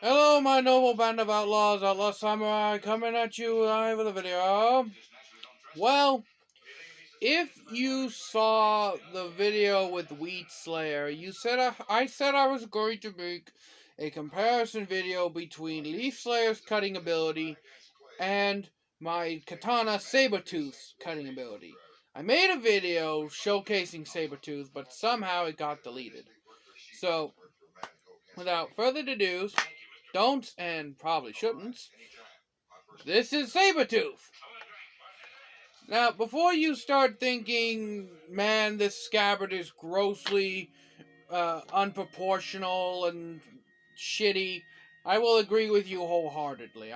Hello, my noble band of outlaws, Outlaw Samurai, coming at you live with a video. Well, if you saw the video with Wheat Slayer, I said I was going to make a comparison video between Leaf Slayer's cutting ability and my katana sabertooth's cutting ability. I made a video showcasing sabertooth, but somehow it got deleted. So, without further ado, don'ts and probably shouldn'ts, this is Sabertooth. Now, before you start thinking, man, this scabbard is grossly unproportional and shitty, I will agree with you wholeheartedly.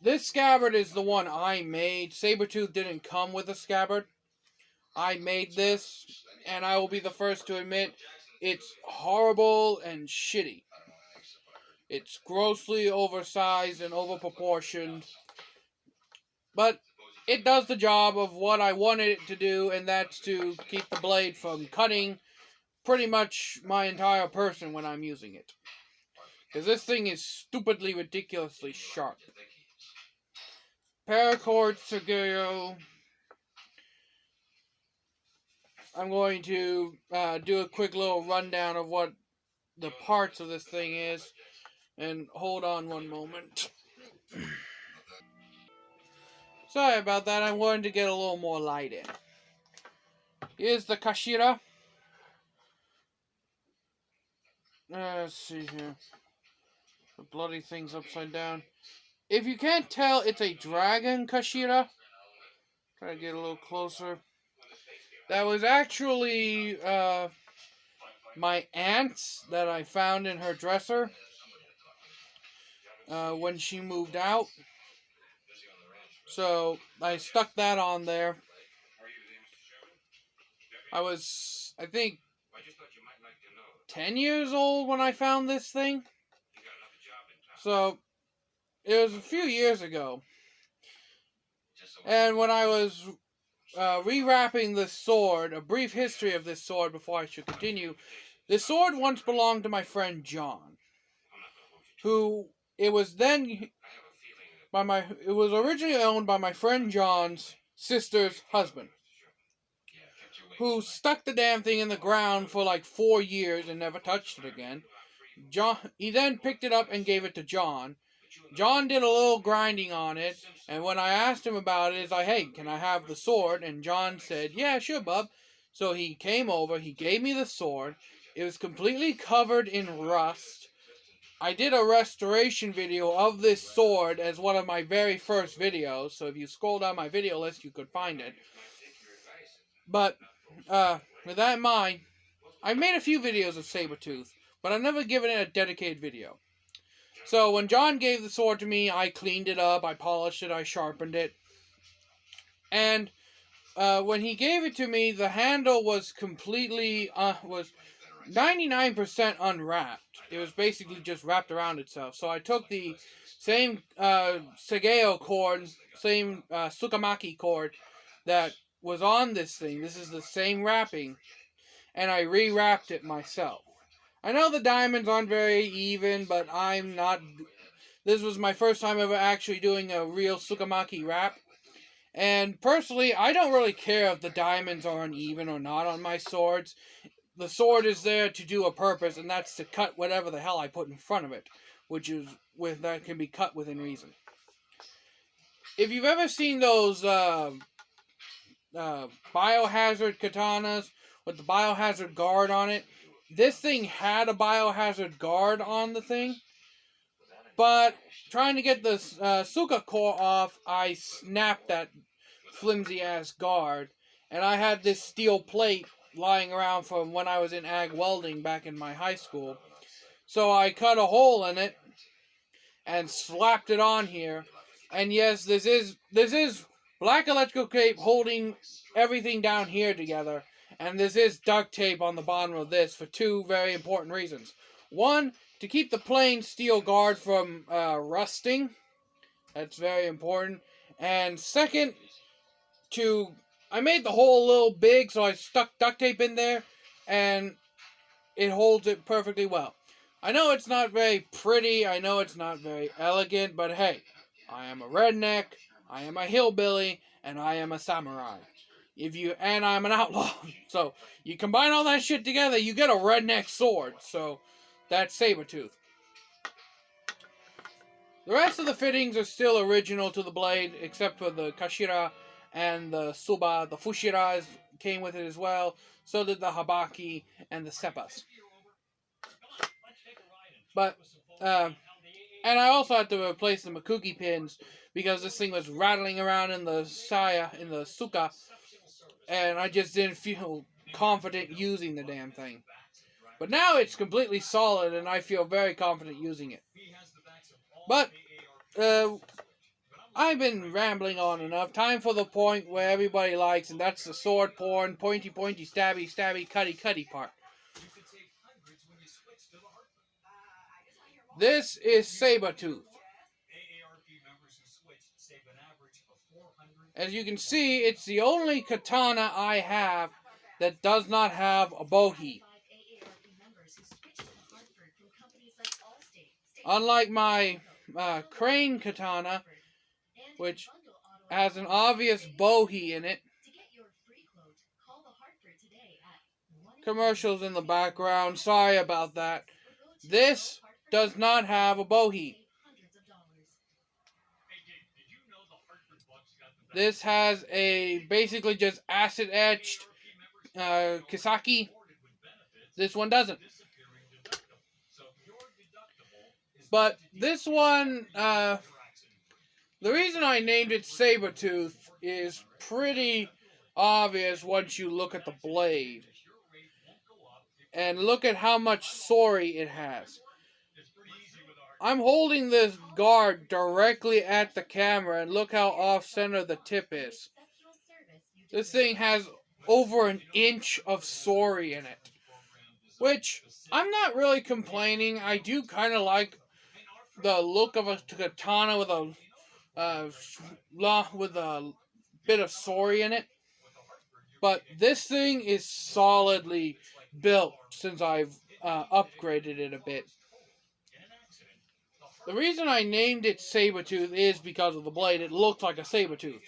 This scabbard is the one I made. Sabertooth didn't come with a scabbard. I made this, and I will be the first to admit it's horrible and shitty. It's grossly oversized and overproportioned, but it does the job of what I wanted it to do, and that's to keep the blade from cutting pretty much my entire person when I'm using it. Because this thing is stupidly, ridiculously sharp. Paracord Sergio. I'm going to do a quick little rundown of what the parts of this thing is. And hold on one moment. Sorry about that, I wanted to get a little more light in. Here's the Kashira. Let's see here. The bloody thing's upside down. If you can't tell, it's a dragon Kashira. Try to get a little closer. That was actually my aunt's that I found in her dresser when she moved out. So I stuck that on there. I was, I think, 10 years old when I found this thing. So it was a few years ago. And when I was rewrapping this sword, a brief history of this sword before I should continue. This sword once belonged to my friend John, who it was originally owned by my friend John's sister's husband, who stuck the damn thing in the ground for like 4 years and never touched it again. He then picked it up and gave it to John. John did a little grinding on it, and when I asked him about it, he's like, hey, can I have the sword? And John said, yeah, sure, bub. So he came over, he gave me the sword. It was completely covered in rust. I did a restoration video of this sword as one of my very first videos, so if you scroll down my video list, you could find it. But, with that in mind, I've made a few videos of Sabertooth, but I've never given it a dedicated video. So when John gave the sword to me, I cleaned it up, I polished it, I sharpened it. And when he gave it to me, the handle was completely, was 99% unwrapped. It was basically just wrapped around itself. So I took the same Segeo cord, same Tsukamaki cord that was on this thing. This is the same wrapping. And I rewrapped it myself. I know the diamonds aren't very even, but I'm not... This was my first time ever actually doing a real Tsukamaki wrap. And personally, I don't really care if the diamonds are uneven or not on my swords. The sword is there to do a purpose, and that's to cut whatever the hell I put in front of it, which is that can be cut within reason. If you've ever seen those biohazard katanas with the biohazard guard on it, this thing had a biohazard guard on the thing, but trying to get the Suka core off, I snapped that flimsy ass guard, and I had this steel plate lying around from when I was in ag welding back in my high school. So I cut a hole in it and slapped it on here. And yes, this is black electrical tape holding everything down here together. And this is duct tape on the bottom of this for two very important reasons. One, to keep the plain steel guard from rusting. That's very important. And second, I made the hole a little big, so I stuck duct tape in there, and it holds it perfectly well. I know it's not very pretty, I know it's not very elegant, but hey, I am a redneck, I am a hillbilly, and I am a samurai. And I'm an outlaw. So you combine all that shit together, you get a redneck sword. So that's sabertooth. The rest of the fittings are still original to the blade, except for the kashira and the suba. The fushiras came with it as well. So did the habaki and the seppas. But, and I also had to replace the makugi pins because this thing was rattling around in the suka, and I just didn't feel confident using the damn thing. But now it's completely solid, and I feel very confident using it. But, I've been rambling on enough. Time for the point where everybody likes, and that's the sword porn, pointy, stabby, cutty part. This is sabertooth. As you can see, it's the only katana I have that does not have a bohi. Unlike my crane katana, which has an obvious bohi in it. Commercials in the background, sorry about that. This does not have a bohi. This has a basically just acid etched kisaki. This one doesn't. But this one, the reason I named it sabertooth is pretty obvious once you look at the blade. And look at how much sori it has. I'm holding this guard directly at the camera, and look how off-center the tip is. This thing has over an inch of sori in it. Which, I'm not really complaining. I do kind of like the look of a katana with a bit of sori in it. But this thing is solidly built since I've upgraded it a bit. The reason I named it sabertooth is because of the blade. It looked like a sabertooth.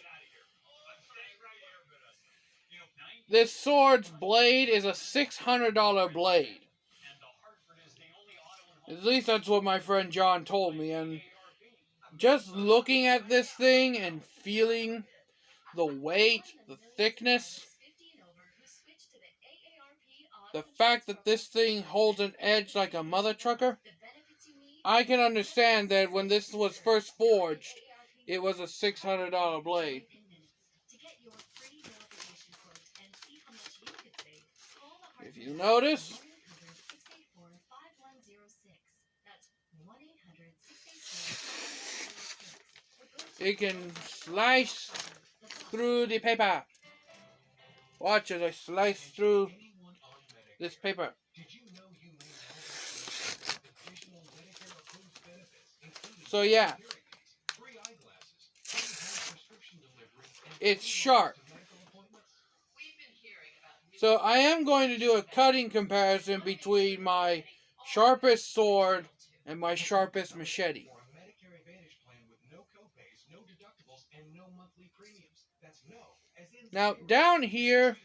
This sword's blade is a $600 blade. At least that's what my friend John told me. And just looking at this thing and feeling the weight, the thickness, the fact that this thing holds an edge like a mother trucker, I can understand that when this was first forged, it was a $600 blade. If you notice, it can slice through the paper. Watch as I slice through this paper. So yeah, it's sharp. So I am going to do a cutting comparison between my sharpest sword and my sharpest machete. Now down here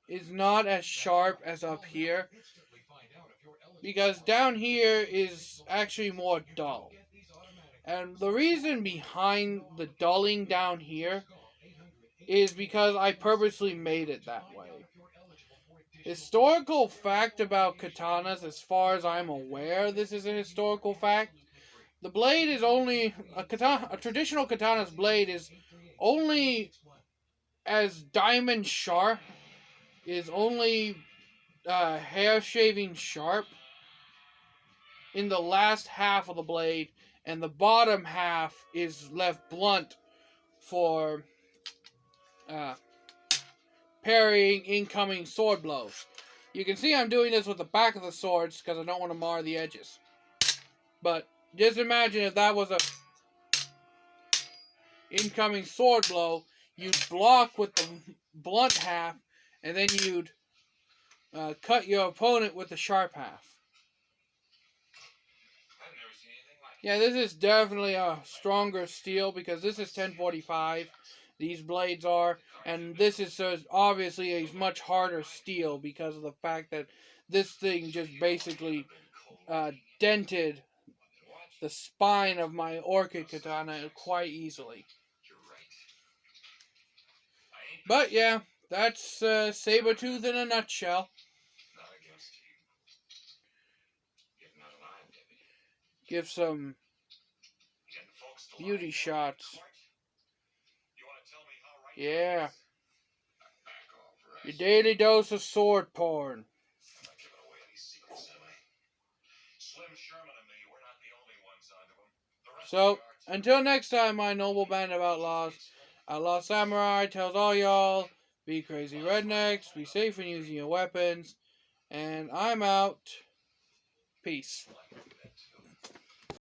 is not as sharp as up here, because down here is actually more dull. And the reason behind the dulling down here is because I purposely made it that way. Historical fact about katanas, as far as I'm aware, this is a historical fact. The blade is only a traditional katana's blade is only as diamond sharp, is only hair shaving sharp in the last half of the blade, and the bottom half is left blunt for parrying incoming sword blows. You can see I'm doing this with the back of the swords because I don't want to mar the edges. But just imagine if that was a incoming sword blow, you'd block with the blunt half, and then you'd cut your opponent with the sharp half. Yeah, this is definitely a stronger steel because this is 1045. These blades are, and this is obviously a much harder steel because of the fact that this thing just basically dented the spine of my orchid katana quite easily. But yeah, that's sabertooth in a nutshell. Give some beauty shots. Yeah. Your daily dose of sword porn. So, until next time, my noble band of outlaws, Outlaw Samurai tells all y'all, be crazy rednecks, be safe in using your weapons, and I'm out. Peace.